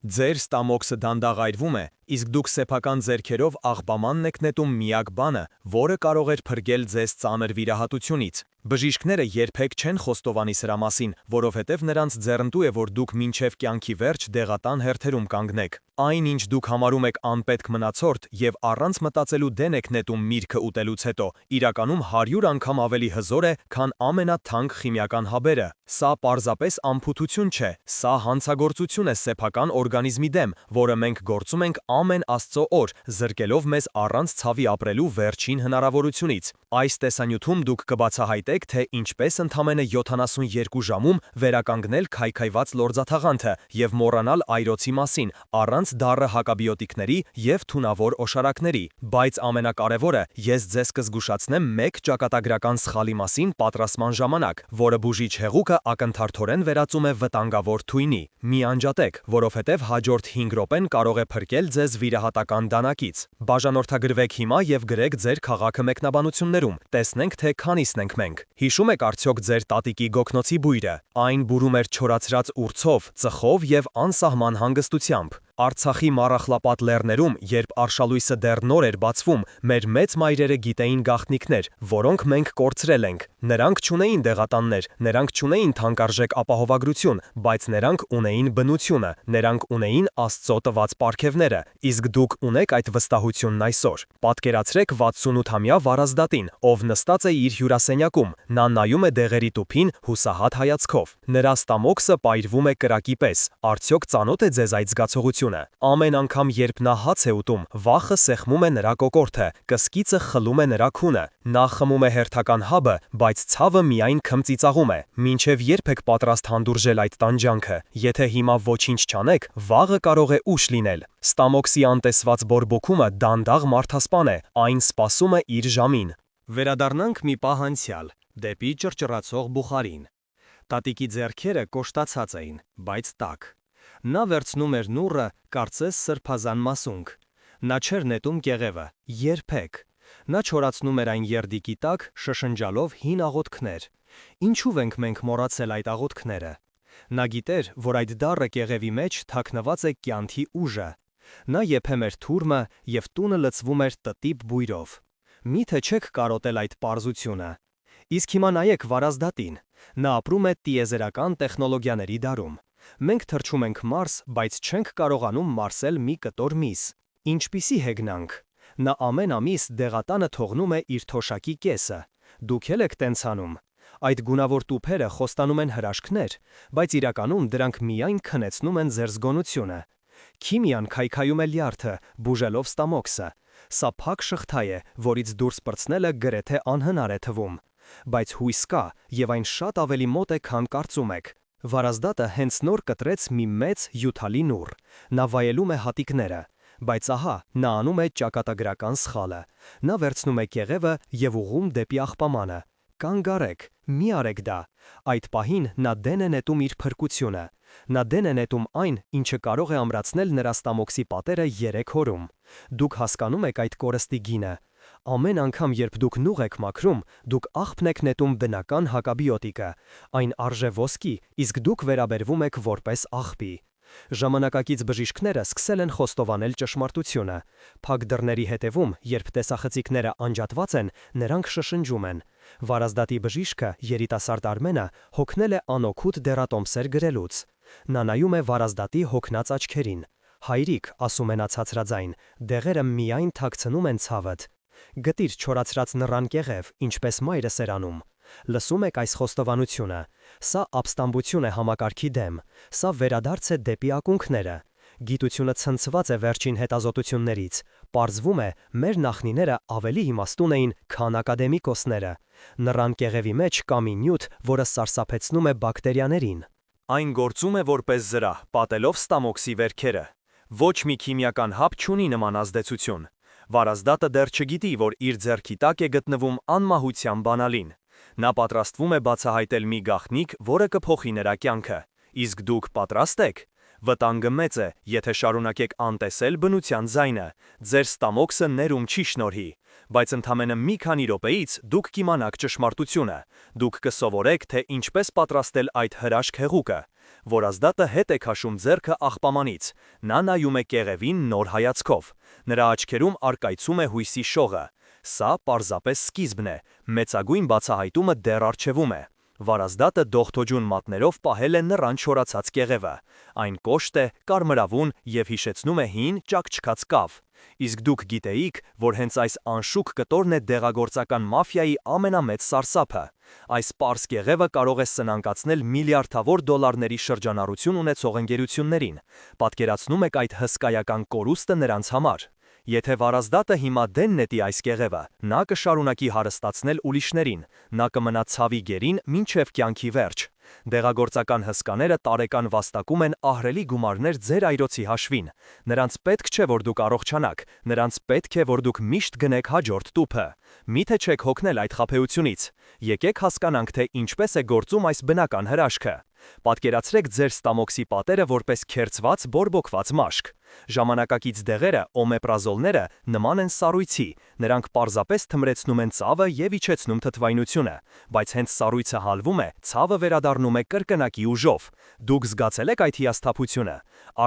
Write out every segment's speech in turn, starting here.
Ձեր ստամոքսը դանդաղ այրվում է, իսկ դուք սեփական ձեռքերով աղբամանն եք նետում միակ բանը, որը կարող էր փրկել ձեզ ծանր վիրահատությունից։ Բժիշկները երբեք չեն խոստովանի սրա մասին, որովհետև նրանց ձեռնտու է, որ դուք մինչև կյանքի վերջ դեղատան հերթերում կանգնեք։ Այն, ինչ դուք համարում եք անպետք մնացորդ եւ առանց մտածելու դեն եք նետում միրգը ուտելուց հետո, իրականում 100 անգամ ավելի հզոր է, քան ամենաթանկ քիմիական հաբերը։ Սա պարզապես անփութություն չէ, սա հանցագործություն է սեփական օրգանիզմի դեմ, որը մենք գործում ենք ամեն Աստծո օր, զրկելով մեզ առանց ցավի ապրելու վերջին հնարավորությունից։ Այս տեսանյութում դուք կբացահայտեք, թե ինչպես ընդամենը 72 ժամում վերականգնել քայքայված լորձաթաղանթը եւ մոռանալ այրոցի մասին, առանց դառը հակաբիոտիկների եւ թունավոր օշարակների։ Բայց ամենակարևորը, ես ձեզ կզգուշացնեմ մեկ ճակատագրական սխալի մասին պատրաստման ժամանակ, որը բուժիչ հեղուկը ակնթարթորեն վերածում է վտանգավոր թույնի։ Մի անջատեք, որովհետև հաջորդ 5 րոպեն կարող է փրկել ձեզ վիրահատական դանակից։ Բաժանորդագրվեք հիմա եւ գրեք ձեր քաղաքը մեկնաբանություններում։ Տեսնենք, թե քանիսն ենք մենք։ Հիշում եք արդյոք ձեր տատիկի գոգնոցի բույրը։ Այն բուրում էր չորացրած ուրցով, ծխով եւ անսահման հանգստությամբ։ Արցախի մառախլապատ լեռներում, երբ արշալույսը դեռ նոր էր բացվում, մեր մեծ մայրերը գիտեին գաղտնիքներ, որոնք մենք կորցրել ենք։ Նրանք չունեին դեղատաններ, նրանք չունեին թանկարժեք ապահովագրություն, բայց նրանք ունեին բնությունը, նրանք ունեին Աստծո տված պարգևները, իսկ դուք ունեք այդ վստահությունն այսօր։ Պատկերացրեք 68-ամյա Վարազդատին, ով նստած է իր հյուրասենյակում, նա նայում է դեղերի տուփին հուսահատ հայացքով։ Նրա ստամոքսը պայրվում է կրակի պես։ Արդյոք ծանոթ է ձեզ այդ զգացողությունը։ Ամեն անգամ, երբ նա հաց է ուտում, վախը սեղմում է նրա կոկորդը, կսկիծը խլում է նրա քունը։ Նա խմում է հերթական հաբը, բայց ցավը միայն քմծիծաղում է։ Մինչև երբ եք պատրաստ հանդուրժել այդ տանջանքը։ Եթե հիմա ոչինչ չանեք, վաղը կարող է ուշ լինել։ Ստամոքսի անտեսված բորբոքումը դանդաղ մարդասպան է, այն սպասում է իր ժամին։ Վերադառնանք մի պահ անցյալ, դեպի ճռճռացող բուխարին։ Տատիկի ձեռքերը կոշտացած էին, բայց տաք։ Նա վերցնում էր նուռը, կարծես սրբազան մասունք։ Նա չէր նետում կեղևը, երբեք։ Նա չորացնում էր այն երդիկի տակ, շշնջալով հին աղոթքներ։ Ինչու ենք մենք մոռացել այդ աղոթքները։ Նա գիտեր, որ այդ դառը կեղևի մեջ թաքնված է կյանքի ուժը։ Նա եփեմ էր թուրմը եւ տունը լցվում էր տտիպ բույրով։ Միթե չեք կարոտել այդ պարզությունը։ Իսկ հիմա նայեք Վարազդատին։ Նա ապրում է տիեզերական տեխնոլոգիաների դարում։ Մենք թռչում ենք Մարս, բայց չենք կարողանում մարսել մի կտոր միս։ Ինչպիսի հեգնանք։ Նա ամեն ամիս դեղատանը թողնում է իր թոշակի կեսը։ Դուք էլ եք տենց անում։ Այդ գունավոր տուփերը խոստանում են հրաշքներ, բայց իրականում դրանք միայն քնեցնում են ձեր զգոնությունը։ Քիմիան քայքայում է լյարդը, բուժելով ստամոքսը։ Սա փակ շղթա է, որից դուրս պրծնելը գրեթե անհնար է թվում։ Բայց հույս կա, եւ այն շատ ավելի մոտ է, քան կարծում եք։ Վարազդատը հենց նոր կտրեց մի մեծ հյութալի նուռ։ Նա վայելում է հատիկները։ Բայց ահա, նա անում է ճակատագրական սխալը։ Նա վերցնում է կեղևը եւ ուղղում դեպի աղբամանը։ Կանգ առեք, մի արեք դա։ Այդ պահին նա դեն է նետում իր փրկությունը։ Նա դեն է նետում այն, ինչը կարող է ամրացնել նրա ստամոքսի պատերը 3 օրում։ Դուք հասկանում եք այդ կորստի գինը։ Ամեն անգամ, երբ դուք նուղ եք մաքրում, դուք աղբն եք նետում բնական հակաբիոտիկը։ Այն արժե ոսկի, իսկ դուք վերաբերվում եք որպես աղբի։ Ժամանակակից բժիշկները սկսել են խոստովանել ճշմարտությունը։ Փակ դռների հետևում, երբ տեսախցիկները անջատված են, նրանք շշնջում են։ Վարազդատի բժիշկը, երիտասարդ Արմենը, հոգնել է անօգուտ դեռատոմսեր գրելուց։ Նա նայում է Վարազդատի հոգնած աչքերին։ Հայրիկ, ասում է նա ցածրաձայն, դեղերը միայն թաքցնում են ցավդ։ Գտիր չորացրած նռան կեղև, ինչպես մայրս էր անում։ Լսում եք այս խոստովանությունը։ Սա ապստամբություն է համակարգի դեմ։ Սա վերադարձ է դեպի ակունքները։ Գիտությունը ցնցված է վերջին հետազոտություններից։ Պարզվում է, մեր նախնիները ավելի իմաստուն էին, քան ակադեմիկոսները։ Նռան կեղևի մեջ կա մի նյութ, որը սարսափեցնում է բակտերիաներին։ Այն գործում է որպես զրահ, պատելով ստամոքսի վերքերը։ Ոչ մի քիմիական հապ չունի նման ազդեցություն։ Վարազդատը դեռ չգիտի, որ իր ձեռքի տակ է գտնվում անմահության բանալին։ Նա պատրաստվում է բացահայտել մի գաղտնիք, որը կփոխի նրա կյանքը։ Իսկ դուք պատրաստ եք։ Վտանգը մեծ է, եթե շարունակեք անտեսել բնության ձայնը, ձեր ստամոքսը ներում չի շնորհի, բայց ընդամենը մի քանի րոպեից դուք կիմանաք ճշմարտությունը, դուք կսովորեք, թե ինչպես պատրաստել այդ հրաշք հեղուկը, Որազդատը հետ է քաշում ձեռքը աղբամանից, նա նայում է կեղևին նոր հայացքով, նրա աչքերում առկայծում է հույսի շողը, սա պարզապես սկիզբն է, մեծագույն բացահայտումը դեռ առջևում է, Վարազդատը դողդոջուն մատներով պահել է նրան չորացած կեղևը, այն կոշտ է, կարմրավուն և հիշեցնում է հին ճաքճքած կավ, իսկ դուք գիտեիք, որ հենց այս անշուք կտորն է դեղագործական մաֆիայի ամենամեծ սարսափը, այս պարզ կեղևը կարող է սնանկացնել միլիարդավոր դոլարների շրջանառություն ունեցող ընկերություններին, պատկերացնում եք այդ հսկայական կորուստը նրանց համար, Եթե Վարազդատը հիմա դեն նետի այս կեղևը, նա կշարունակի հարստացնել ուրիշներին, նա կմնա ցավի գերին մինչև կյանքի վերջ, դեղագործական հսկաները տարեկան վաստակում են ահռելի գումարներ ձեր այրոցի հաշվին, նրանց պետք չէ, որ դուք առողջանաք, նրանց պետք է, որ դուք միշտ գնեք հաջորդ տուփը, միթե չեք հոգնել այդ խաբեությունից, եկեք հասկանանք, թե ինչպես է գործում այս բնական հրաշքը, պատկերացրեք ձեր ստամոքսի պատերը որպես քերծված բորբոքված մաշկ, ժամանակակից դեղերը, օմեպրազոլները նման են սառույցի, նրանք պարզապես թմրեցնում են ցավը և իջեցնում թթվայնությունը, բայց հենց սառույցը հալվում է, ցավը վերադառնում է կրկնակի ուժով, դուք զգացել եք այդ հիասթափությունը,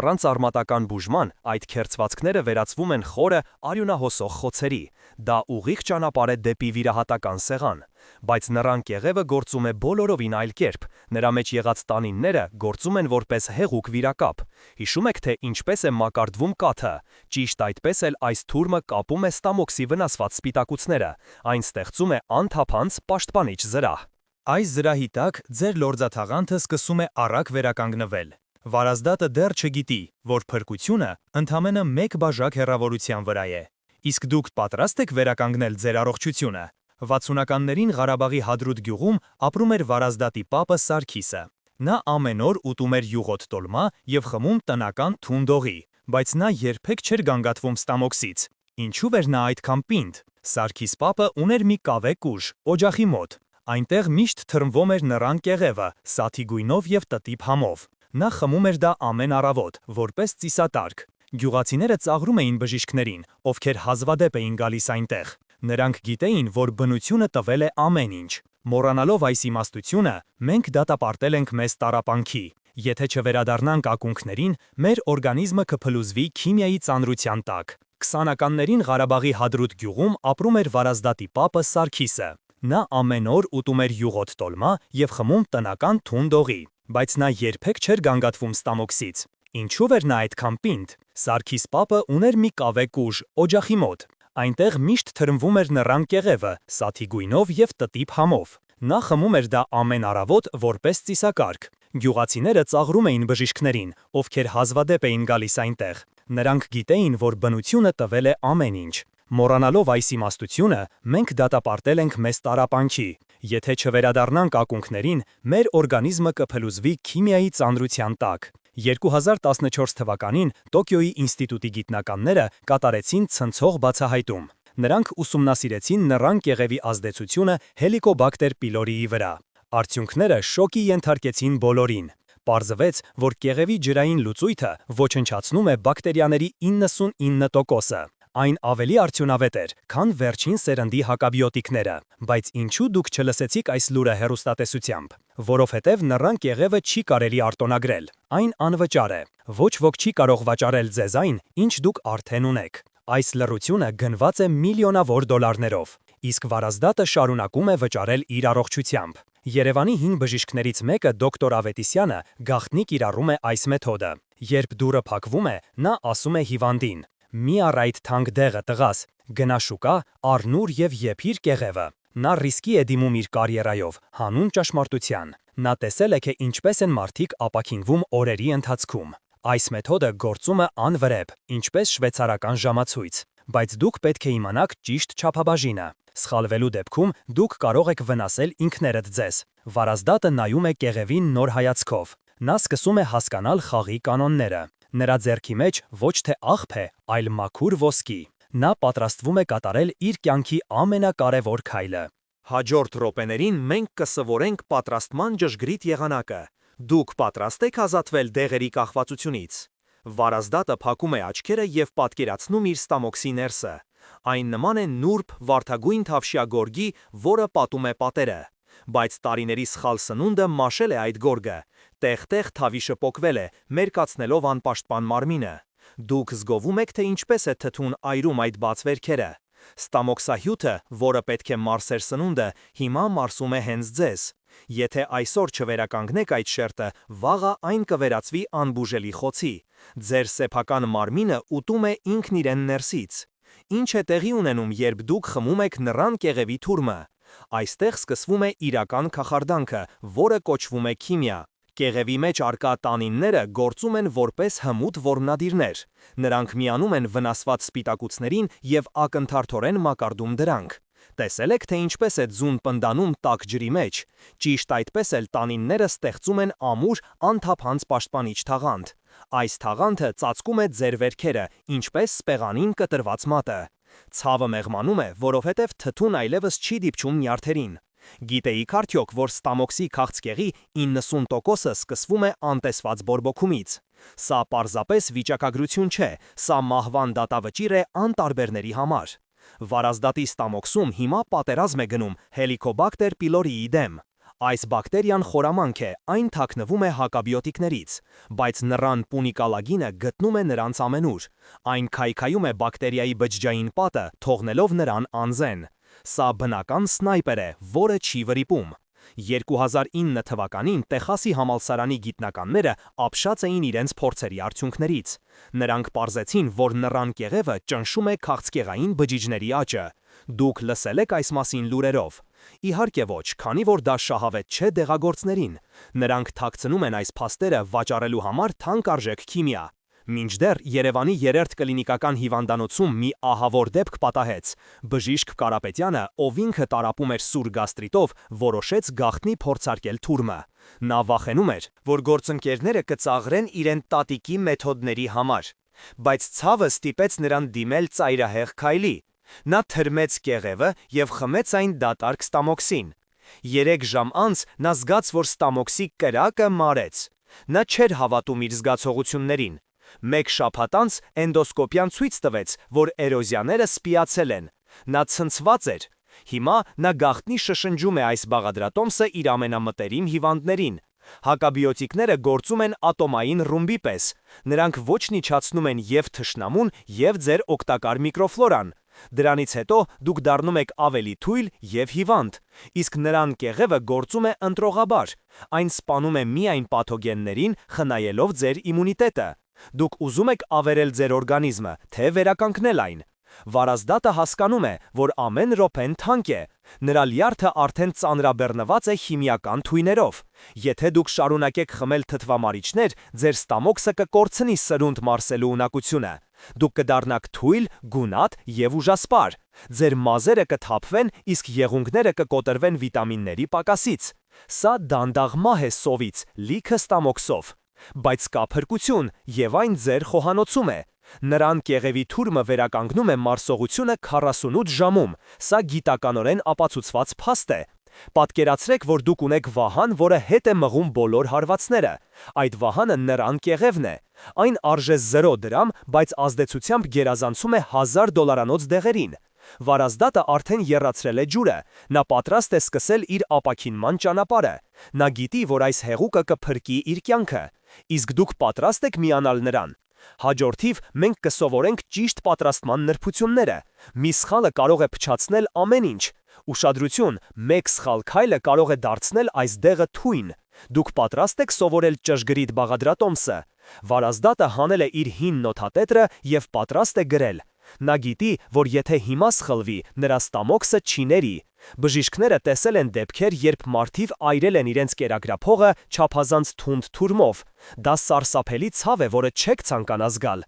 առանց արմատական բուժման այդ քերծվածքները վերածվում են խորը, արյունահոսող խոցերի, դա ուղիղ ճանապարհ է դեպի վիրահատական սեղան, բայց նռան կեղևը գործում է բոլորովին այլ կերպ, նրա մեջ եղած տանինները գործում են որպես հեղուկ վիրակապ, հիշում եք, թե ինչպես է մակարդվում կաթը, ճիշտ այդպես էլ այս թուրմը կապում է ստամոքսի վնասված սպիտակուցները, այն ստեղծում է անթափանց պաշտպանիչ զրահ։ Այս զրահի տակ ձեր լորձաթաղանթը սկսում է առակ վերականգնվել։ Վարազդատը դեռ չգիտի, որ փրկությունը ընդամենը մեկ բաժակ հեռավորության վրա է։ Իսկ դուք պատրաստ եք վերականգնել ձեր առողջությունը։ 60-ականներին Ղարաբաղի Հադրութ գյուղում ապրում էր Վարազդատի պապը Սարգիսը։ Նա ամեն օր ուտում էր յուղոտ տոլմա և խմում տնական թուն դողի, բայց նա երբեք չէր գանգատվում ստամոքսից։ Ինչու էր նա այդքան պինդ։ Սարգիս պապը ուներ մի կավե կուժ, օջախի մոտ։ Այնտեղ միշտ թրմվում էր նռան կեղևը, սաթի գույնով և տտիպ համով։ Նա խմում էր դա ամեն առավոտ, որպես ծիսատարգ։ Գյուղացիները ծաղրում էին բժիշկներին, ովքեր հազվադեպ էին գալիս այնտեղ։ Նրանք գիտեին, որ բնությունը տվել է ամեն ինչ։ Մոռանալով այս իմաստությունը, մենք դատապարտել ենք մեզ տառապանքի։ Եթե չվերադառնանք ակունքներին, մեր օրգանիզմը կփլուզվի քիմիայի ծանրության տակ։ 20-ականներին Ղարաբաղի Հադրութ գյուղում ապրում էր Վարազդատի պապը Սարգիսը։ Նա ամեն օր ուտում էր յուղոտ տոլմա և խմում տնական թուն դողի, բայց նա երբեք չէր գանգատվում ստամոքսից։ Ինչու էր նա այդքան պինդ։ Սարգիս պապը ուներ մի կավե կուժ, օջախի մոտ։ Այնտեղ միշտ թրմվում էր նռան կեղևը, սաթի գույնով և տտիպ համով։ Նա խմում էր դա ամեն առավոտ որպես ծիսակարգ։ Գյուղացիները ծաղրում էին բժիշկներին, ովքեր հազվադեպ էին գալիս այնտեղ։ Նրանք գիտեին, որ բնությունը տվել է ամեն ինչ։ Մոռանալով այս իմաստությունը, մենք դատապարտել ենք մեզ տառապանքի։ Եթե չվերադառնանք ակունքներին, մեր օրգանիզմը կփլուզվի քիմիայի ծանրության տակ։ 2014 թվականին Տոկիոյի ինստիտուտի գիտնականները կատարեցին ցնցող բացահայտում։ Նրանք ուսումնասիրեցին նռան կեղևի ազդեցությունը Helicobacter pyloriի վրա։ Արդյունքները շոկի ենթարկեցին բոլորին։ Պարզվեց, որ կեղևի ջրային լուծույթը ոչնչացնում է բակտերիաների 99%-ը։ Այն ավելի արդյունավետ էր, քան վերջին սերնդի հակաբիոտիկները, բայց ինչու դուք չլսեցիք այս լուրը հեռուստատեսությամբ, որովհետև նռան կեղևը չի կարելի արտոնագրել, այն անվճար է, ոչ ոք չի կարող վաճառել ձեզ այն, ինչ դուք արդեն ունեք, այս լռությունը գնված է միլիոնավոր դոլարներով, իսկ Վարազդատը շարունակում է վճարել իր առողջությամբ։ Երևանի հին բժիշկներից մեկը դոկտոր Ավետիսյանը գաղտնի կիրառում է այս մեթոդը, երբ դուռը փակվում է, նա ասում է հիվանդին. «Մի առ այդ թանկ դեղը տղաս, գնա շուկա, առնուր և եփիր կեղևը»։ Նա ռիսկի է դիմում իր կարիերայով, հանուն ճշմարտության։ Նա տեսել է, թե ինչպես են մարդիկ ապաքինվում օրերի ընթացքում։ Այս մեթոդը գործում է անվրեպ, ինչպես շվեյցարական ժամացույց, բայց դուք պետք է իմանաք ճիշտ չափաբաժինը։ Սխալվելու դեպքում դուք կարող եք վնասել ինքներդ ձեզ։ Վարազդատը նայում է կեղևին նոր հայացքով։ Նա սկսում է հասկանալ խաղի կանոնները։ Նրա ձեռքի մեջ ոչ թե աղբ է, այլ մաքուր ոսկի։ Նա պատրաստվում է կատարել իր կյանքի ամենակարևոր քայլը։ Հաջորդ րոպեներին մենք կսովորենք պատրաստման ճշգրիտ եղանակը։ Դուք պատրաստ եք ազատվել դեղերի կախվածությունից։ Վարազդատը փակում է աչքերը և պատկերացնում իր ստամոքսի ներսը։ Այն նման է նուրբ, վարդագույն թավշյա գորգի, որը պատում է պատերը։ Բայց տարիների սխալ սնունդը մաշել է այդ գորգը, տեղ-տեղ թավիշը պոկվել է, մերկացնելով անպաշտպան մարմինը։ Դուք զգովում եք, թե ինչպես է թթուն այրում այդ բաց վերքերը։ Ստամոքսահյութը, որը պետք է մարսեր սնունդը, հիմա մարսում է հենց ձեզ։ Եթե այսօր չվերականգնեք այդ շերտը, վաղը այն կվերածվի անբուժելի խոցի։ Ձեր սեփական մարմինը ուտում է ինքն իրեն ներսից։ Ինչ է տեղի ունենում, երբ դուք խմում եք նռան կեղևի թուրմը։ Այստեղ սկսվում է իրական կախարդանքը, որը կոչվում է քիմիա։ Կեղևի մեջ առկա տանինները գործում են որպես հմուտ որմնադիրներ։ Նրանք միանում են վնասված սպիտակուցներին և ակնթարթորեն մակարդում դրանք։ Տեսել եք, թե ինչպես է ձուն պնդանում տաք ջրի մեջ։ Ճիշտ այդպես էլ տանինները ստեղծում են ամուր, անթափանց պաշտպանիչ թաղանթ։ Այս թաղանթը ծածկում է ձեր վերքերը, ինչպես սպեղանին կտրված մատը։ Ցավը մեղմանում է, որովհետև թթուն այլևս չի դիպչում նյարդերին։ Գիտեիք արդյոք, որ ստամոքսի քաղցկեղի 90%-ը սկսվում է անտեսված բորբոքումից։ Սա պարզապես վիճակագրություն չէ, սա մահվան դատավճիռ է անտարբերների համար։ Վարազդատի ստամոքսում հիմա պատերազմ է գնում Helicobacter pyloriի դեմ։ Այս բակտերիան խորամանկ է, այն թաքնվում է հակաբիոտիկներից, բայց նռան պունիկալագինը գտնում է նրանց ամենուր։ Այն քայքայում է բակտերիայի բջջային պատը, թողնելով նրան անզեն։ Սա բնական սնայպեր է, որը չի վրիպում։ 2009 թվականին Տեխասի համալսարանի գիտնականները ապշած էին իրենց փորձերի արդյունքներից։ Նրանք պարզեցին, որ նռան կեղևը ճնշում է քաղցկեղային բջիջների աճը։ Դուք լսել եք այս մասին լուրերով։ Իհարկե ոչ, քանի որ դա շահավետ չէ դեղագործներին։ Նրանք թաքցնում են այս փաստերը վաճառելու համար թանկարժեք քիմիա։ Մինչդեռ Երևանի երրորդ կլինիկական հիվանդանոցում մի ահավոր դեպք պատահեց։ Բժիշկ Կարապետյանը, ով ինքը տառապում էր սուր գաստրիտով, որոշեց գաղտնի փորձարկել թուրմը։ Նա վախենում էր, որ գործընկերները կծաղրեն իրեն տատիկի մեթոդների համար։ Բայց ցավը ստիպեց նրան դիմել ծայրահեղ քայլի։ Նա թրմեց կեղևը և խմեց այն դատարկ ստամոքսին։ 3 ժամ անց նա զգաց, որ ստամոքսի կրակը մարեց։ Նա չէր հավատում իր զգացողություններին։ Մեկ շաբաթ անց էնդոսկոպիան ցույց տվեց, որ էրոզիաները սպիացել են։ Նա ցնցված էր։ Հիմա նա գաղտնի շշնջում է այս բաղադրատոմսը իր ամենամտերիմ հիվանդներին։ Հակաբիոտիկները գործում են ատոմային ռումբի պես։ Նրանք ոչնչացնում են և թշնամուն, և ձեր օգտակար միկրոֆլորան։ Դրանից հետո դուք դառնում եք ավելի թույլ և հիվանդ։ Իսկ նռան կեղևը գործում է ընտրողաբար։ Այն սպանում է միայն պաթոգեններին, խնայելով ձեր իմունիտետը։ Դուք ուզում եք ավերել ձեր օրգանիզմը, թե վերականգնել այն։ Վարազդատը հասկանում է, որ ամեն րոպեն թանկ է։ Նրա լյարդը արդեն ծանրաբեռնված է քիմիական թույներով։ Եթե դուք շարունակեք խմել թթվամարիչներ, ձեր ստամոքսը կկորցնի սրունդ մարսելու ունակությունը։ Դուք կդառնաք թույլ, գունատ և ուժասպար։ Ձեր մազերը կթափվեն, իսկ եղունգները կկոտրվեն վիտամինների պակասից։ Սա դանդաղ մահ է սովից, լիքը ստամոքսով։ Բայց կա փրկություն, և այն ձեր խոհանոցում է։ Նռան կեղևի թուրմը վերականգնում է մարսողությունը 48 ժամում։ Սա գիտականորեն ապացուցված փաստ է։ Պատկերացրեք, որ դուք ունեք վահան, որը հետ է մղում բոլոր հարվածները։ Այդ վահանը նռան կեղևն է։ Այն արժե 0 դրամ, բայց ազդեցությամբ գերազանցում է $1000 դեղերին։ Վարազդատը արդեն եռացրել է ջուրը։ Նա պատրաստ է սկսել իր ապաքինման ճանապարհը։ Նա գիտի, որ այս հեղուկը կփրկի իր կյանքը։ Իսկ դուք պատրաստ եք միանալ նրան։ Հաջորդիվ մենք կսովորենք ճիշտ պատրաստման նրբությունները։ Մի սխալը կարող է փչացնել ամեն ինչ։ Ուշադրություն, մեկ սխալ քայլը կարող է դարձնել այս դեղը թույն։ Դուք պատրաստ եք սովորել ճշգրիտ բաղադրատոմսը։ Վարազդատը հանել է իր հին նոթատետրը և պատրաստ է գրել։ Նա գիտի, որ եթե հիմա սխլվի, նրա ստամոքսը չի ների։ Բժիշկները տեսել են դեպքեր, երբ մարդիկ այրել են իրենց կերակրափողը չափազանց թունդ թուրմով։ Դա սարսափելի ցավ է, որը չեք ցանկանա զգալ։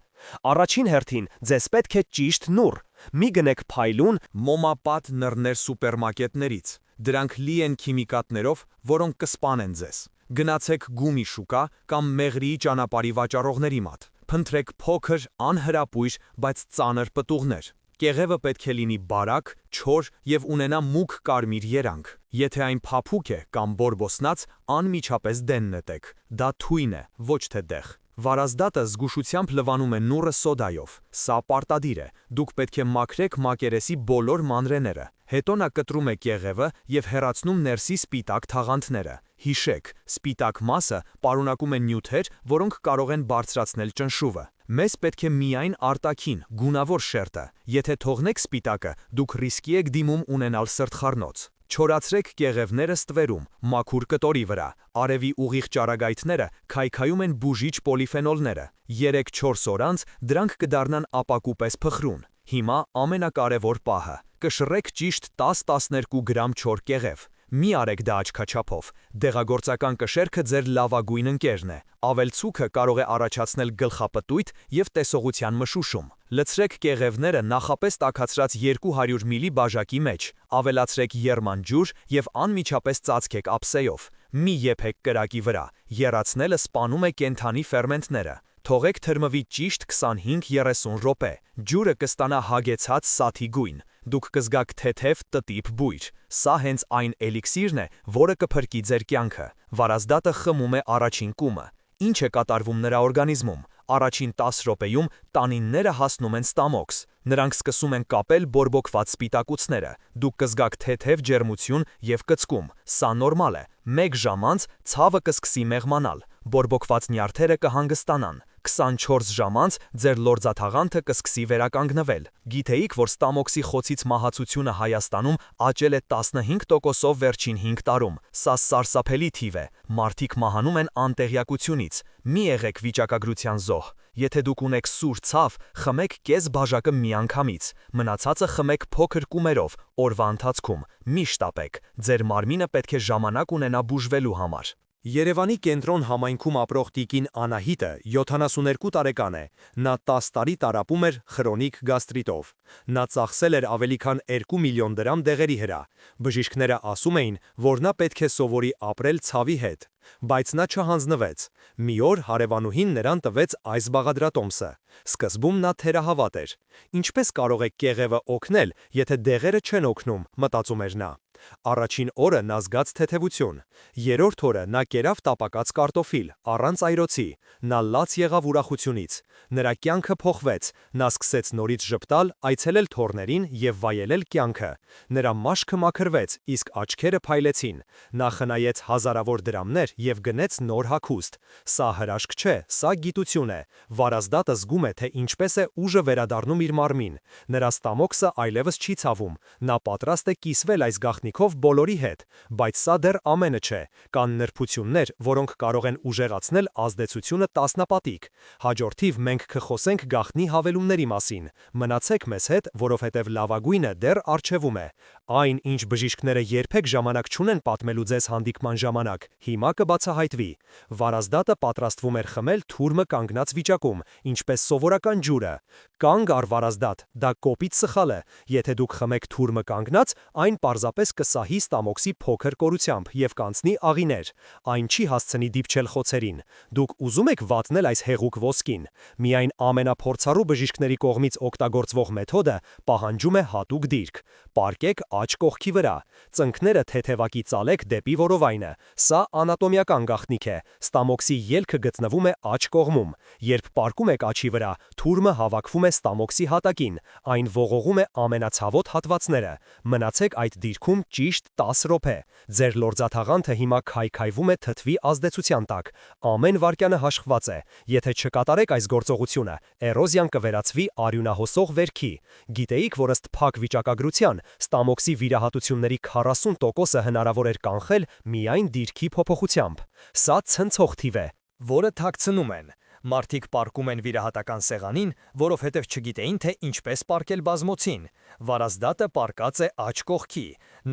Առաջին հերթին ձեզ պետք է ճիշտ նուռ։ Մի գնեք փայլուն, մոմապատ նռներ սուպերմարկետներից։ Դրանք լի են քիմիկատներով, որոնք կսպանեն ձեզ։ Գնացեք գումի շուկա կամ մեղրիի ճանապարհի վաճառողների մոտ։ Փնտրեք փոքր, անհրապույր, բայց ծանր պտուղներ։ Կեղևը պետք է լինի բարակ, չոր եւ ունենա մուգ կարմիր երանգ։ Եթե այն փափուկ է կամ բորբոսնած, անմիջապես դեն նետեք։ Դա թույն է, ոչ թե դեղ։ Վարազդատը զգուշությամբ լվանում է նուռը սոդայով։ Սա պարտադիր է։ Դուք պետք է մաքրեք մակերեսի բոլոր մանրեները։ Հետո նա կտրում է կեղևը եւ հեռացնում ներսի սպիտակ թաղանթները։ Հիշեք, սպիտակ մասը պարունակում է նյութեր, որոնք կարող են բարձրացնել ճնշումը։ Մեզ պետք է միայն արտաքին, գունավոր շերտը։ Եթե թողնեք սպիտակը, դուք ռիսկի եք դիմում ունենալ սրտխառնոց։ Չորացրեք կեղևները ստվերում, մաքուր կտորի վրա։ Արևի ուղիղ ճառագայթները քայքայում են բուժիչ պոլիֆենոլները։ 3-4 օր անց դրանք կդառնան ապակու պես փխրուն։ Հիմա ամենակարևոր պահը։ Կշռեք ճիշտ 10-12 գրամ չոր կեղև։ Մի արեք դա աչքաչափով։ Դեղագործական կշերքը ձեր լավագույն ընկերն է։ Ավելցուկը կարող է առաջացնել գլխապտույտ եւ տեսողության մշուշում։ Լցրեք կեղևները նախապես տաքացրած 200 մլ բաժակի մեջ, ավելացրեք եռման ջուր եւ անմիջապես ծածկեք ափսեով։ Մի եփեք կրակի վրա։ Եռացնելը սպանում է կենդանի ֆերմենտները։ Թողեք թրմվի ճիշտ 25-30 րոպե։ Ջուրը կստանա հագեցած սաթի գույն։ Դուք կզգաք թեթև տտիպ բույր։ Սա հենց այն էլիքսիրն է, որը կփրկի ձեր կյանքը։ Վարազդատը խմում է առաջին կումը։ Ինչ է կատարվում նրա օրգանիզմում։ Առաջին 10 րոպեում տանինները հասնում են ստամոքս։ Նրանք սկսում են կապել բորբոքված սպիտակուցները։ Դուք կզգաք թեթև ջերմություն եւ կծկում։ Սա նորմալ է։ 1 ժամ անց ցավը կսկսի մեղմանալ։ Բորբոքված նյարդերը կհանգստանան։ 24 ժամ անց ձեր լորձաթաղանթը կսկսի վերականգնվել։ Գիտեիք, որ ստամոքսի խոցից մահացությունը Հայաստանում աճել է 15%-ով վերջին 5 տարում։ Սա սարսափելի թիվ է։ Մարդիկ մահանում են անտեղյակությունից։ Մի եղեք վիճակագրության զոհ։ Եթե դուք ունեք սուր ցավ, խմեք կես բաժակը միանգամից։ Մնացածը խմեք փոքր կումերով, օրվա ընթացքում։ Մի շտապեք։ Ձեր մարմինը պետք է ժամանակ ունենա բուժվելու համար։ Երևանի կենտրոն համայնքում ապրող տիկին Անահիտը 72 տարեկան է։ Նա 10 տարի տառապում էր խրոնիկ գաստրիտով։ Նա ծախսել էր ավելի քան 2 միլիոն դրամ դեղերի վրա։ Բժիշկները ասում էին, որ նա պետք է սովորի ապրել ցավի հետ։ Բայց նա չհանձնվեց։ Մի օր հարևանուհին նրան տվեց այս բաղադրատոմսը։ Սկզբում նա թերահավատ էր։ Ինչպես կարող է կեղևը օգնել, եթե դեղերը չեն օգնում, մտածում էր նա։ Առաջին օրը նա զգաց թեթևություն։ Երրորդ օրը նա կերավ տապակած կարտոֆիլ, առանց այրոցի։ Նա լաց եղավ ուրախությունից։ Նրա կյանքը փոխվեց։ Նա սկսեց նորից ժպտալ, այցելել թոռներին եւ վայելել կյանքը։ Նրա մաշկը մաքրվեց, իսկ աչքերը փայլեցին։ Նա խնայեց հազարավոր դրամներ եւ գնեց նոր հագուստ։ Սա հրաշք չէ, սա գիտություն է։ Վարազդատը զգում է, թե ինչպես է ուժը վերադառնում իր մարմին։ Նրա ստամոքսը այլևս չի ցավում։ Նա պատրաստ է կիսվել այս գաղտնիքով բոլորի հետ։ Բայց սա դեռ ամենը չէ։ Կան նրբություններ, որոնք կարող են ուժեղացնել ազդեցությունը տասնապատիկ։ Հաջորդիվ մենք կխոսենք գաղտնի հավելումների մասին։ Մնացեք մեզ հետ, որովհետև լավագույնը դեռ առջևում է։ Այն, ինչ բժիշկները երբեք ժամանակ չունեն պատմելու ձեզ հանդիպման ժամանակ, հիմա կբացահայտվի։ Վարազդատը պատրաստվում էր խմել թուրմը կանգնած վիճակում, ինչպես սովորական ջուրը։ Կանգ առ Վարազդատ, դա կոպիտ սխալ է։ Եթե դուք խմեք թուրմը կանգնած, այն պարզապես կսահի ստամոքսի փոքր կորությամբ եւ կանցնի աղիներ։ Այն չի հասցնի դիպչել խոցերին։ Դուք ուզում եք վատնել այս հեղուկ ոսկին։ Միայն ամենափորձառու բժիշկների կողմից օգտագործվող մեթոդը պահանջում է հատուկ դիրք։ Պարկեք աջ կողքի վրա։ Ծնկները թեթևակի ծալեք դեպի որովայնը։ Սա անատոմիական գաղտնիք է։ Ստամոքսի ելքը գտնվում է աջ կողմում։ Երբ պարկում եք աջի վրա, թուրմը հավաքվում է ստամոքսի հատակին։ Այն ողողում է ամենացավոտ հատվածները։ Մնացեք այդ դիրքում ճիշտ 10 րոպե։ Ձեր լորձաթաղանթը հիմա քայքայվում է թթվի ազդեցության տակ։ Ամեն վայրկյանը հաշվված է։ Եթե չկատարեք այս գործողությունը, էրոզիան կվերածվի արյունահոսող վերքի։ Գիտեիք, որ ըստ փակ վիճակագրության, ստամոքսի վիրահատությունների 40%-ը հնարավոր էր կանխել միայն դիրքի փոփոխությամբ։ Սա ցնցող թիվ է, որը թաքցնում են։ Մարդիկ պարկում են վիրահատական սեղանին, որովհետև չգիտեին, թե ինչպես պարկել բազմոցին։ Վարազդատը պարկած է աջ կողքի։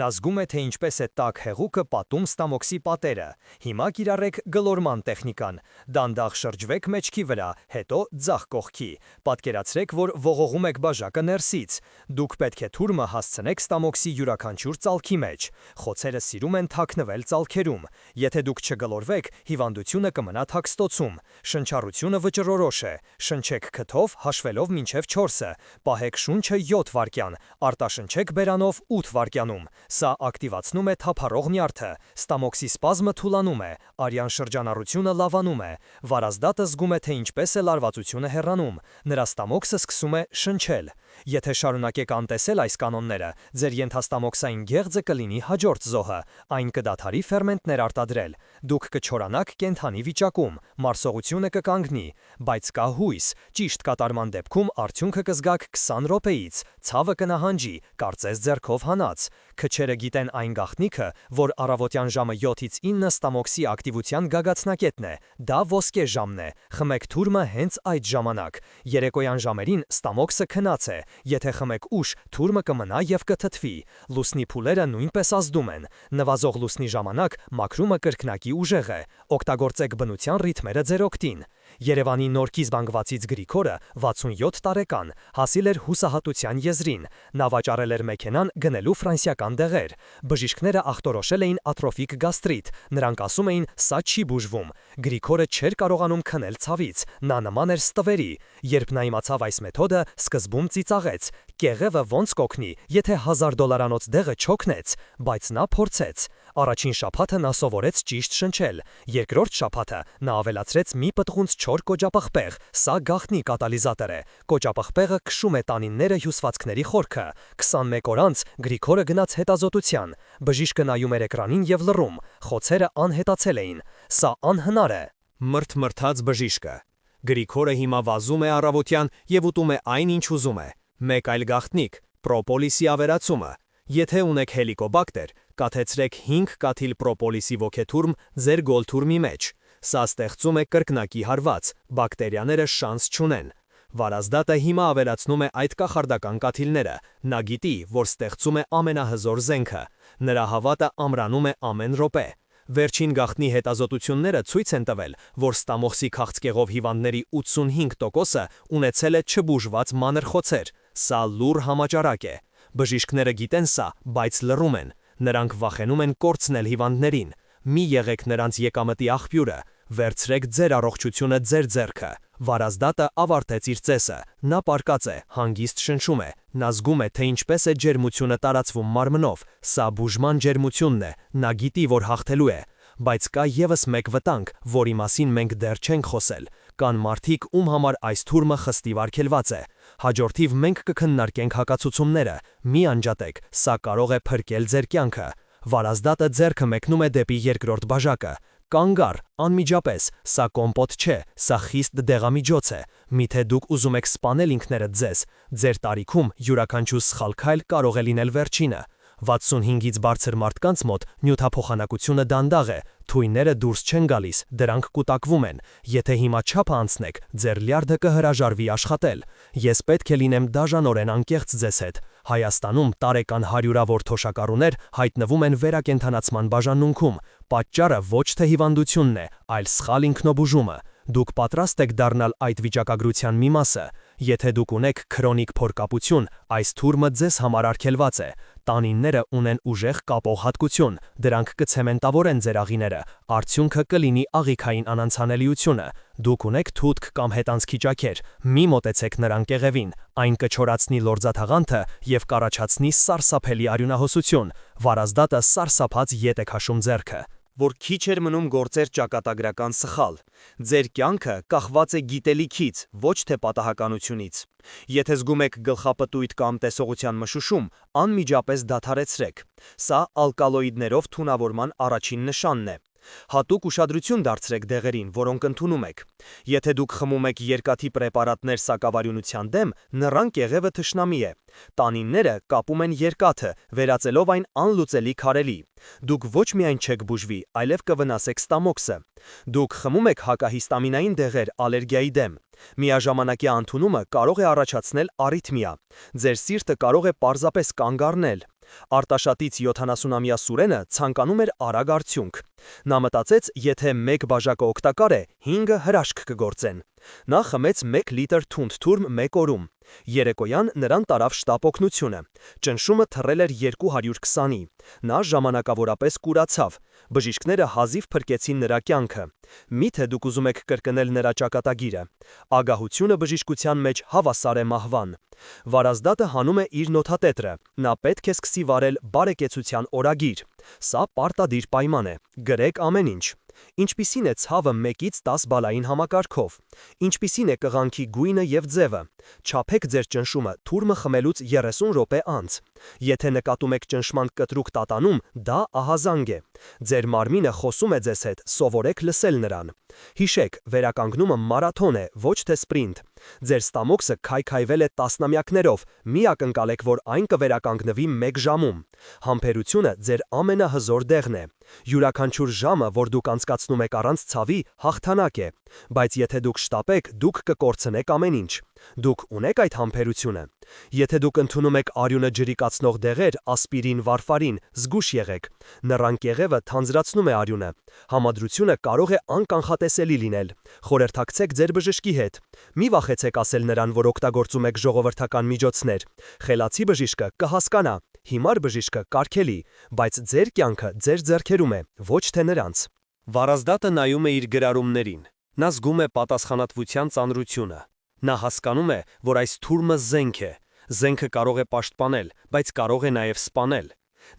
Նա զգում է, թե ինչպես է տաք հեղուկը պատում ստամոքսի պատերը։ Հիմա կիրառեք գլորման տեխնիկան։ Դանդաղ շրջվեք մեջքի վրա, հետո ձախ կողքի։ Պատկերացրեք, որ ողողում եք բաժակը ներսից։ Դուք պետք է թուրմը հասցնեք ստամոքսի յուրաքանչյուր ծալքի մեջ։ Խոցերը սիրում են թաքնվել ծալքերում։ Եթե դուք չգլորվեք, հիվանդությունը կմնա թաքստոցում։ Շնչառություն Արտադրությունը վճռորոշ է, շնչեք քթով հաշվելով մինչև 4-ը, պահեք շունչը 7 վայրկյան, արտաշնչեք բերանով 8 վայրկյանում, սա ակտիվացնում է թափառող նյարդը, ստամոքսի սպազմը թուլանում է, արյան շրջանառությունը լավանում է, վարազդատը զգում է, թե ինչպես է լարվածությունը հեռանում, նրա ստամոքսը սկսում է շնչել։ Եթե շարունակեք անտեսել այս կանոնները, ձեր ենթաստամոքսային գեղձը կլինի հաջորդ զոհը, այն կդադարի ֆերմենտներ արտադրել, դուք կչորանաք կենդանի վիճակում, մարսողությունը կկանգնի, բայց կա հույս, ճիշտ կատարման դեպքում արդյունքը կզգաք 20 րոպեից, ցավը կնահանջի, կարծես ձեռքով հանած, քչերը գիտեն այն գաղտնիքը, որ առավոտյան ժամը 7-ից 9 ստամոքսի ակտիվության գագաթնակետն է, դա ոսկե ժամն է, խմեք թուրմը հենց այդ ժամանակ, երեկոյան ժամերին ստամոքսը քնած է, եթե խմեք ուշ, թուրմը կմնա և կթթվի, լուսնի փուլերը նույնպես ազդում են, նվազող լուսնի ժամանակ մաքրումը կրկնակի ուժեղ է, օգտագործեք բնության ռիթմերը ձեր օգտին։ Երևանի Նորքի զբաղվածից Գրիգորը 67 տարեկան, հասել էր հուսահատության եզրին, նա վաճառել էր մեքենան գնելու ֆրանսիական դեղեր, բժիշկները ախտորոշել էին ատրոֆիկ գաստրիտ, նրանք ասում էին սա չի բուժվում, Գրիգորը չէր կարողանում քնել ցավից, նա նման էր ստվերի, երբ նա իմացավ այս մեթոդը, սկզբում ծիծաղեց, կեղևը ոնց կօգնի, եթե $1000 դեղը չօգնեց, բայց նա փորձեց, առաջին շաբաթը նա սովորեց ճիշտ շնչել, երկրորդ շաբաթը նա ավելացրեց մի պտղունց չոր կոճապղպեղ, սա գաղտնի կատալիզատոր է, կոճապղպեղը քշում է տանինները հյուսվածքների խորքը, 21 օր անց Գրիգորը գնաց հետազոտության, բժիշկը նայում էր էկրանին և լռում, խոցերը անհետացել էին, սա անհնար է, մրթմրթաց բժիշկը, Գրիգորը հիմա վազում է առավոտյան և ուտում է այն ինչ ուզում է, մեկ այլ գաղտնիք, պրոպոլիսի ավերացումը, եթե ունեք հելիկոբակտեր, կաթեցրեք 5 կաթիլ պրոպոլիսի ոգեթուրմ ձեր գոլթուրմի մեջ, սա ստեղծում է կրկնակի հարված, բակտերիաները շանս չունեն։ Վարազդատը հիմա ավերացնում է այդ կախարդական կաթիլները, նա գիտի, որ ստեղծում է ամենահզոր զենքը, նրա հավատը ամրանում է ամեն րոպե։ Վերջին գաղտնի հետազոտությունները ցույց են տվել, որ ստամոքսի քաղցկեղով հիվանդների 85%-ը ունեցել է չբուժված մանր խոցեր, սա լուռ համաճարակ է։ Բժիշկները գիտեն սա, բայց լռում են, նրանք վախենում են կորցնել հիվանդներին, մի եղեք նրանց եկամտի աղբյուրը, վերցրեք ձեր առողջությունը ձեր ձեռքը։ Վարազդատը ավարտեց իր ծեսը, նա պարկած է, հանգիստ շնչում է, նա զգում է, թե ինչպես է ջերմությունը տարածվում մարմնով, սա բուժման ջերմությունն է, նա գիտի, որ հաղթելու է, բայց կա ևս մեկ վտանգ, որի մասին մենք դեռ չենք խոսել, կան մարդիկ, ում համար այս թուրմը խստիվ արգելված է, հաջորդիվ մենք կքննարկենք հակացուցումները, մի անջատեք, սա կարող է փրկել ձեր կյանքը, վարազդատը ձեռքը մեկնում է դեպի երկրորդ բաժակը, կանգ առ, անմիջապես, սա կոմպոտ չէ, սա խիստ դեղամիջոց է, միթե դուք ուզում եք սպանել ինքներդ ձեզ, ձեր տարիքում յուրաքանչյուր սխալ քայլ կարող է լինել վերջինը, 65-ից բարձր մարդկանց մոտ նյութափոխանակությունը դանդաղ է, թույները դուրս չեն գալիս, դրանք կուտակվում են, եթե հիմա չափը անցնեք, ձեր լյարդը կհրաժարվի աշխատել, ես պետք է լինեմ դաժանորեն անկեղծ ձեզ հետ, Հայաստանում տարեկան հարյուրավոր թոշակառուներ հայտնվում են վերակենդանացման բաժանմունքում, պատճառը ոչ թե հիվանդությունն է, այլ սխալ ինքնոբուժումը, դուք պատրաստ եք դառնալ այդ վիճակագրության մի մասը, եթե դուք ունեք քրոնիկ փորկապություն, այս թուրմը ձեզ համար արգելված է, տանինները ունեն ուժեղ կապող հատկություն, դրանք կցեմենտավորեն ձեր աղիները, արդյունքը կլինի աղիքային անանցանելիությունը, դուք ունեք թութք կամ հետանցքի ճաքեր, մի մոտեցեք նրան կեղևին, այն կչորացնի լորձաթաղանթը և կառաջացնի սարսափելի արյունահոսություն, վարազդատը սարսափած ետ է քաշում ձեռքը, որ քիչ էր մնում գործեր ճակատագրական սխալ, ձեր կյանքը կախված է գիտելիքից, ոչ թե պատահականությունից, եթե զգում եք գլխապտույտ կամ տեսողության մշուշում, անմիջապես դադարեցրեք, սա ալկալոիդներով թունավորման առաջին նշանն է, հատուկ ուշադրություն դարձրեք դեղերին, որոնք ընդունում եք, եթե դուք խմում եք երկաթի պրեպարատներ սակավարյունության դեմ, նռան կեղևը թշնամի է, տանինները կապում են երկաթը, վերածելով այն անլուծելի քարերի, դուք ոչ միայն չեք բուժվի, այլև կվնասեք ստամոքսը, դուք խմում եք հակահիստամինային դեղեր ալերգիայի դեմ, միաժամանակյա ընդունումը կարող է առաջացնել արիթմիա, ձեր սիրտը կարող է պարզապես կանգ առնել, Արտաշատից 70-ամյա Սուրենը ցանկանում էր արագ արդյունք, նա մտածեց, եթե մեկ բաժակը օգտակար է, 5-ը հրաշք կգործեն, Նա խմեց 1 լիտր թունդ թուրմ 1 օրում։ Երեկոյան նրան տարավ շտապ օգնությունը։ Ճնշումը թռել էր 220-ի։ Նա ժամանակավորապես կուրացավ։ Բժիշկները հազիվ փրկեցին նրա կյանքը։ Միթե դուք ուզում եք կրկնել նրա ճակատագիրը։ Ագահությունը բժշկության մեջ հավասար է մահվան։ Վարազդատը հանում է իր նոթատետրը։ Նա պետք է սկսի վարել բարեկեցության օրագիր։ Սա պարտադիր պայման է։ Գրեք ամեն ինչ։ Ինչպիսին է ցավը 1-ից 10 բալային համակարգով։ Ինչպիսին է կղանքի գույնը և ձևը։ Չափեք ձեր ճնշումը թուրմը խմելուց 30 րոպե անց։ Եթե նկատում եք ճնշման կտրուկ տատանում, դա ահազանգ է։ Ձեր մարմինը խոսում է ձեզ հետ, սովորեք լսել նրան։ Հիշեք, վերականգնումը մարաթոն է, ոչ թե սպրինտ։ Ձեր ստամոքսը քայքայվել է տասնամյակներով, մի ակնկալեք, որ այն կվերականգնվի 1 ժամում։ Համբերությունը ձեր ամենահզոր դեղն է։ Յուրաքանչյուր ժամը, որ դուք անցկացնում եք առանց ցավի, հաղթանակ է։ Բայց եթե դուք շտապեք, դուք կկորցնեք ամեն ինչ։ Դուք ունեք այդ համբերությունը։ Եթե դուք ընդունում եք արյունը ջրի կացնող դեղեր, ասպիրին, վարֆարին, զգուշ եղեք։ Նռան կեղևը թանձրացնում է արյունը։ Համադրությունը կարող է անկանխատեսելի լինել։ Խորհրդակցեք ձեր բժշկի հետ։ Մի վախեցեք ասել նրան, որ օգտագործում եք ժողովրդական միջոցներ։ Խելացի բժիշկը կհասկանա, հիմար բժիշկը կարգելի, բայց ձեր կյանքը ձեր ձեռքերում է, ոչ թե նրանց։ Վարազդատը նայում է իր գրառումներին։ Նա զգում է պատասխանատվության ծանրությունը։ Նա հասկանում է, որ այս թուրմը զենք է։ Զենքը կարող է պաշտպանել, բայց կարող է նաև սպանել։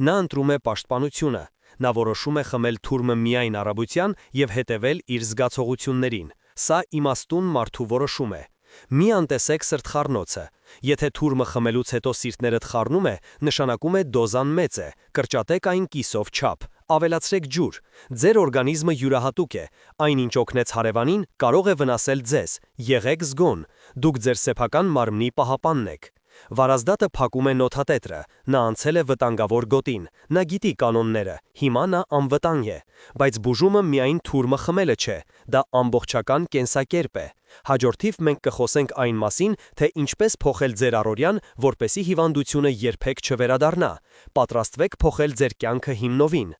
Նա ընտրում է պաշտպանությունը։ Նա որոշում է խմել թուրմը միայն առավոտյան և հետևել իր զգացողություններին։ Սա իմաստուն մարդու որոշում է։ Մի անտեսեք սրտխառնոցը։ Եթե թուրմը խմելուց հետո սիրտներդ խառնում է, նշանակում է դոզան մեծ է, կրճատեք այն կիսով չափ, ավելացրեք ջուր։ Ձեր օրգանիզմը յուրահատուկ է, այնինչ օգնեց հարևանին, կարող է վնասել ձեզ, եղեք զգոն, դուք ձեր սեփական մարմնի պահապանն եք։ Վարազդատը փակում է նոթատետրը, նա անցել է վտանգավոր գոտին, նա գիտի կանոնները, հիմա նա անվտանգ է, բայց բուժումը միայն թուրմը խմելը չէ, դա ամբողջական կենսակերպ է։ Հաջորդիվ մենք կխոսենք այն մասին, թե ինչպես փոխել ձեր առօրյան, որպեսզի հիվանդությունը երբեք չվերադառնա։ Պատրաստվեք փոխել ձեր կյանքը հիմնովին։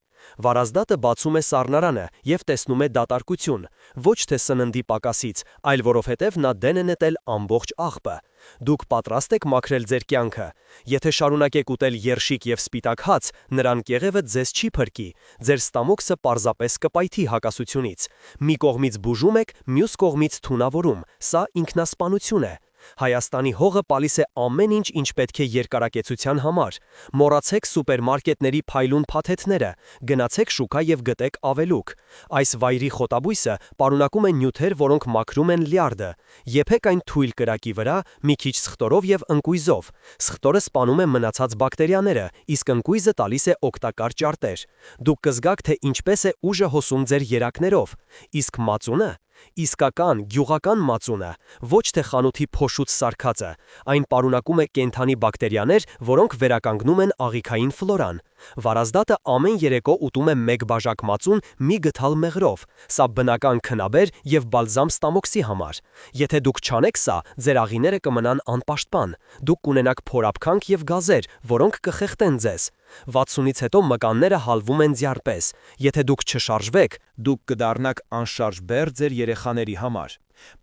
Վարազդատը բացում է սառնարանը և տեսնում է դատարկություն, ոչ թե սննդի պակասից, այլ որովհետև նա դեն է նետել ամբողջ աղբը։ Դուք պատրաստ եք մաքրել ձեր կյանքը։ Եթե շարունակեք ուտել երշիկ և սպիտակ հաց, նռան կեղևը ձեզ չի փրկի, ձեր ստամոքսը պարզապես կպայթի հակասությունից։ Մի կողմից բուժում եք, մյուս կողմից թունավորում, սա ինքնասպանություն է։ Հայաստանի հողը պալիս է ամեն ինչ, ինչ պետք է երկարակեցության համար։ Մոռացեք սուպերմարկետների փայլուն փաթեթները, գնացեք շուկա և գտեք ավելուկ։ Այս վայրի խոտաբույսը պարունակում է նյութեր, որոնք մաքրում են լյարդը։ Եփեք այն թույլ կրակի վրա, մի քիչ սխտորով և ընկույզով։ Սխտորը սպանում է մնացած բակտերիաները, իսկ ընկույզը տալիս է օգտակար ճարտեր։ Դուք կզգաք, թե ինչպես է ուժը հոսում ձեր երակներով։ Իսկ մածունը։ Իսկական, գյուղական մածունը, ոչ թե խանութի փոշուց սարքածը, այն պարունակում է կենդանի բակտերիաներ, որոնք վերականգնում են աղիքային ֆլորան։ Վարազդատը ամեն երեկո ուտում է 1 բաժակ մածուն մի գդալ մեղրով։ Սա բնական քնաբեր և բալզամ ստամոքսի համար։ Եթե դուք չանեք սա, ձեր աղիները կմնան անպաշտպան։ Դուք կունենաք փորապքանք և գազեր, որոնք կխեղդեն ձեզ։ 60-ից հետո մկանները հալվում են ձյարպես։ Եթե դուք չշարժվեք, դուք կդառնաք անշարժ բեռ ձեր երեխաների համար։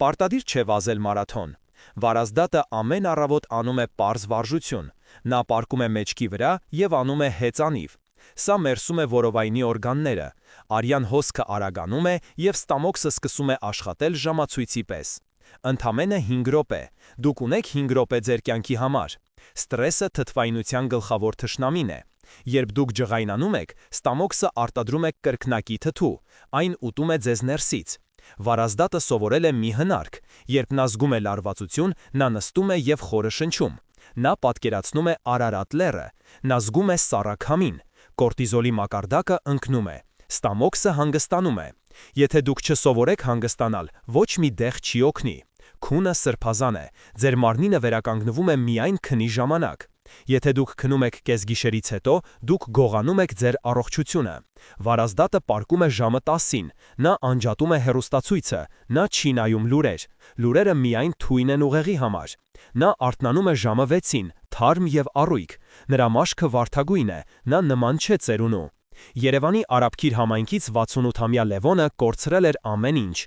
Պարտադիր չէ վազել մարաթոն։ Վարազդատը ամեն առավոտ անում է պարզ վարժություն։ Նա պառկում է մեջքի վրա և րանում է հեծանիվ։ Սա մերսում է որովայնի օրգանները։ Արյան հոսքը արագանում է և ստամոքսը սկսում է աշխատել ժամացույցի պես։ Ընդամենը 5 րոպե։ Դուք ունեք 5 րոպե ձեր կյանքի համար։ Ստրեսը թթվայնության գլխավոր թշնամին է։ Երբ դուք ջղայնանում եք, ստամոքսը արտադրում է կրկնակի թթու, այն ուտում է ձեզ ներսից։ Վարազդատը սովորել է մի հնարք։ Երբ նա զգում է լարվածություն, նա նստում է և խորը շնչում։ Նա պատկերացնում է Արարատ լեռը։ Նա զգում է սառը քամին։ Կորտիզոլի մակարդակը ընկնում է։ Ստամոքսը հանգստանում է։ Եթե դուք չսովորեք հանգստանալ, ոչ մի դեղ չի օգնի։ Քունը սրբազան է։ Ձեր մարմինը վերականգնվում է միայն քնի ժամանակ։ Եթե դուք քնում եք կեսգիշերից հետո, դուք գողանում եք ձեր առողջությունը։ Վարազդատը պառկում է ժամը 10-ին, նա անջատում է հեռուստացույցը, նա չի նայում լուրեր։ Լուրերը միայն թույն են ուղեղի համար։ Նա արթնանում է ժամը 6-ին, թարմ և առույգ։ Նրա մաշկը վարդագույն է, նա նման չէ ծերունու։ Երևանի Արաբքիր համայնքից 68-ամյա Լևոնը կորցրել էր ամեն ինչ։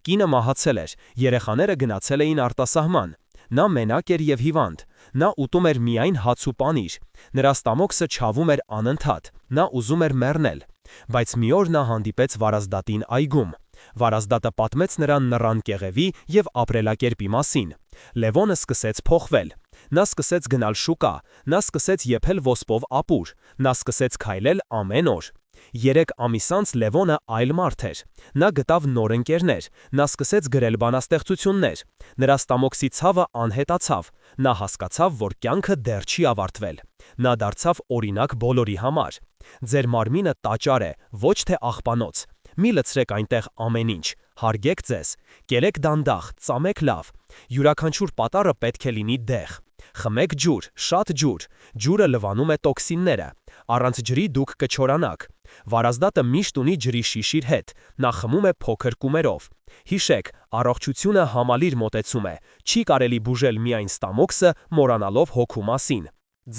Կինը մահացել էր, երեխաները գնացել էին արտասահման։ Նա մենակ էր և հիվանդ։ Նա ուտում էր միայն հաց ու պանիր։ Նրա ստամոքսը չավում էր անընդհատ։ Նա ուզում էր մեռնել։ Բայց մի օր նա հանդիպեց Վարազդատին այգում։ Վարազդատը պատմեց նրան նռան կեղևի և ապրելակերպի մասին։ Լևոնը սկսեց փոխվել։ Նա սկսեց գնալ շուկա, նա սկսեց եփել ոսպով ապուր, նա սկսեց քայլել ամեն օր։ 3 ամիս անց Լևոնը այլ մարդ էր։ Նա գտավ նոր ընկերներ, նա սկսեց գրել բանաստեղծություններ։ Նրա ստամոքսի ցավը անհետացավ։ Նա հասկացավ, որ կյանքը դեռ չի ավարտվել։ Նա դարձավ օրինակ բոլորի համար։ Ձեր մարմինը տաճար է, ոչ թե աղբանոց։ Մի լցրեք այնտեղ ամեն ինչ, հարգեք ձեզ, կերեք դանդաղ, ծամեք լավ։ Յուրաքանչյուր պատառը պետք է լինի դեղ։ Խմեք ջուր, շատ ջուր։ Ջուրը լվանում է տոքսինները։ Առանց ջրի դուք կչորանաք։ Վարազդատը միշտ ունի ջրի շիշ իր հետ։ Նա խմում է փոքր կումերով։ Հիշեք, առողջությունը համալիր մոտեցում է։ Չի կարելի բուժել միայն ստամոքսը, մոռանալով հոգու մասին։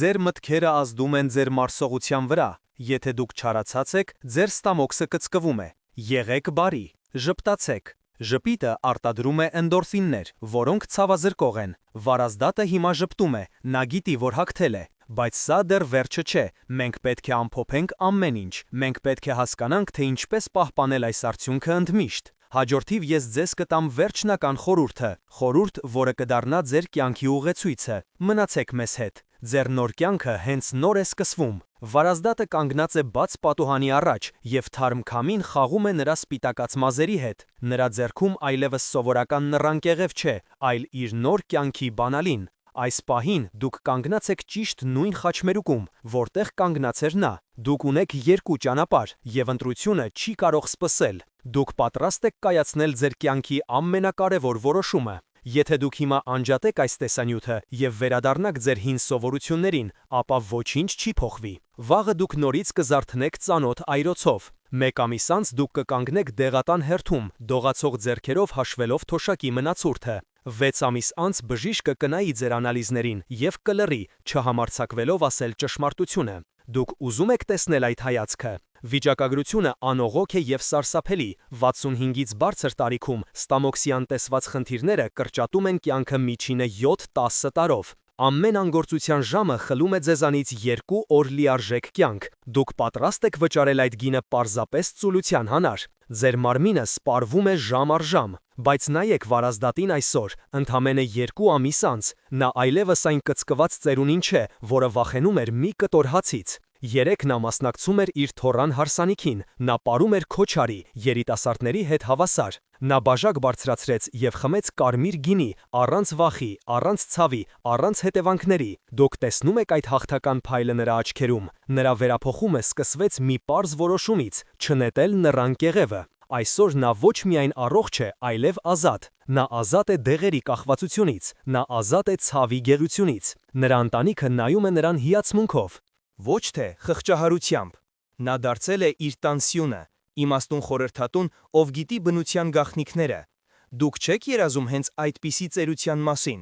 Ձեր մտքերը ազդում են ձեր մարսողության վրա։ Եթե դուք չարացած եք, ձեր ստամոքսը կծկվում է։ Եղեք բարի, ժպտացեք։ Ժպիտը արտադրում է էնդորֆիններ, որոնք ցավազրկող են։ Վարազդատը հիմա ժպտում է, նա գիտի, որ հագթել է։ Բայց սա դեռ վերջը չէ, մենք պետք է ամփոփենք ամեն ինչ, մենք պետք է հասկանանք, թե ինչպես պահպանել այս արդյունքը ընդմիշտ։ Հաջորդիվ ես ձեզ կտամ վերջնական խորհուրդ, որը կդառնա ձեր կյանքի ուղեցույցը։ Մնացեք մեզ հետ։ Ձեր նոր կյանքը հենց նոր է սկսվում։ Վարազդատը կանգնած է բաց պատուհանի առաջ, և թարմ քամին խաղում է նրա սպիտակած մազերի հետ։ Նրա ձեռքում այլևս սովորական նռան կեղև չէ, այլ իր նոր կյանքի բանալին։ Այս պահին դուք կանգնած եք ճիշտ նույն խաչմերուկում, որտեղ կանգնած էր նա։ Դուք ունեք երկու ճանապարհ, և ընտրությունը չի կարող սպասել։ Դուք պատրաստ եք կայացնել ձեր կյանքի ամենակարևոր որոշումը։ Եթե դուք հիմա անջատեք այս տեսանյութը և վերադառնաք ձեր հին սովորություններին, ապա ոչինչ չի փոխվի։ Վաղը դուք նորից կզարթնեք ծանոթ այրոցով։ Մեկ ամիս անց դուք կկանգնեք դեղատան հերթում, դողացող ձեռքերով հաշվելով թոշակի մնացորդը։ 6 ամիս անց բժիշկը կնայի ձեր անալիզներին և կլռի, չհամարձակվելով ասել ճշմարտությունը։ Դուք ուզում եք տեսնել այդ հայացքը։ Վիճակագրությունը անողոք է և սարսափելի։ 65-ից բարձր տարիքում ստամոքսի անտեսված խնդիրները կրճատում են կյանքը միջինը 7-10 տարով։ Ամեն անգործության ժամը խլում է ձեզանից 2 օր լիարժեք կյանք։ Դուք պատրաստ եք վճարել այդ գինը պարզապես ծուլության հանար։ Ձեր մարմինը սպառվում է ժամ առ ժամ։ Բայց նայեք Վարազդատին այսօր, ընդամենը 2 ամիս անց, նա այլևս այն կծկված ծերունին չէ, որը վախենում էր մի կտոր հացից։ Երեկ նա մասնակցում էր իր թոռան հարսանիքին, նա պարում էր քոչարի, երիտասարդների հետ հավասար։ Նա բաժակ բարձրացրեց և խմեց կարմիր գինի, առանց վախի, առանց ցավի, առանց հետևանքների։ Դուք տեսնում եք այդ հաղթական փայլը նրա աչքերում։ Նրա վերափոխումը սկսվեց մի պարզ որոշումից՝ չնետել նռան կեղևը։ Այսօր նա ոչ միայն առողջ է, այլև ազատ։ Նա ազատ է դեղերի կախվածությունից, նա ազատ է ցավի գերությունից։ Նրա ընտանիքը նայում է նրան հիացմունքով։ Ոչ թե խղճահարությամբ։ Նա դարձել է իր տանսյունը, իմաստուն խորհրդատուն, ով գիտի բնության գաղտնիքները։ Դուք չեք երազում հենց այդպիսի ծերության մասին։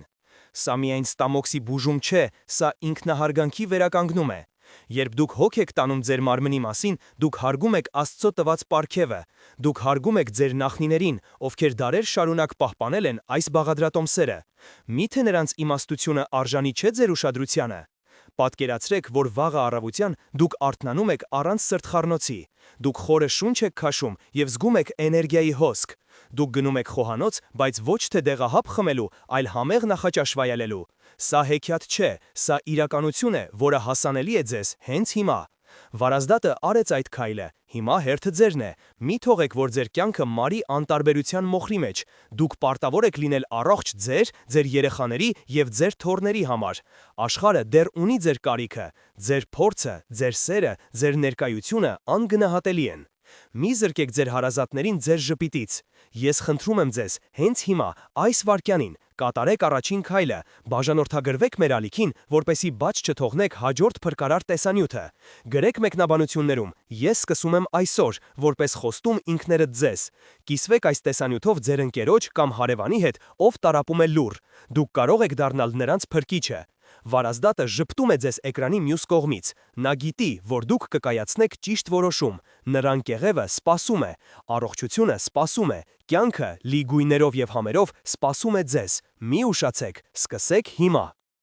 Սա միայն ստամոքսի բուժում չէ, սա ինքնահարգանքի վերականգնում է։ Երբ դուք հոգ եք տանում ձեր մարմնի մասին, դուք հարգում եք Աստծո տված պարգևը։ Դուք հարգում եք ձեր նախնիներին, ովքեր դարեր շարունակ պահպանել են այս բաղադրատոմսերը։ Միթե նրանց իմաստությունը արժանի չէ ձեր ուշադրությանը։ Պատկերացրեք, որ վաղը առավոտյան դուք արթնանում եք առանց սրտխառնոցի։ Դուք խորը շունչ եք քաշում և զգում եք էներգիայի հոսք։ Դուք գնում եք խոհանոց, բայց ոչ թե դեղահապ խմելու, այլ համեղ նախաճաշ վայելելու։ Սա հեքիաթ չէ, սա իրականություն է, որը հասանելի է ձեզ հենց հիմա։ Վարազդատը արեց այդ քայլը, հիմա հերթը ձերն է։ Մի թողեք, որ ձեր կյանքը մարի անտարբերության մոխրի մեջ։ Դուք պարտավոր եք լինել առողջ ձեր երեխաների և ձեր թոռների համար։ Աշխարհը դեռ ունի ձեր կարիքը։ Ձեր փորձը, ձեր սերը, ձեր ներկայությունը անգնահատելի են։ Մի զրկեք ձեր հարազատներին ձեր ժպիտից։ Ես խնդրում եմ ձեզ, հենց հիմա, այս վայրկյանին, կատարեք առաջին քայլը, բաժանորդագրվեք մեր ալիքին, որպեսզի բաց չթողնեք հաջորդ փրկարար տեսանյութը։ Գրեք մեկնաբանություններում. Ես սկսում եմ այսօր, որպես խոստում ինքներդ ձեզ։ Կիսվեք այս տեսանյութով ձեր ընկերոջ կամ հարևանի հետ, ով տառապում է լուռ։ Դուք կարող եք դառնալ նրանց փրկիչը։ Վարազդատը ժպտում է ձեզ էկրանի մյուս կողմից։ Նա գիտի, որ դուք կկայացնեք ճիշտ որոշում։ Նրան կեղևը սպասում է, առողջությունը սպասում է, կյանքը լի գույներով եւ համերով սպասում է ձեզ։ Մի ուշացեք, սկսեք հիմա։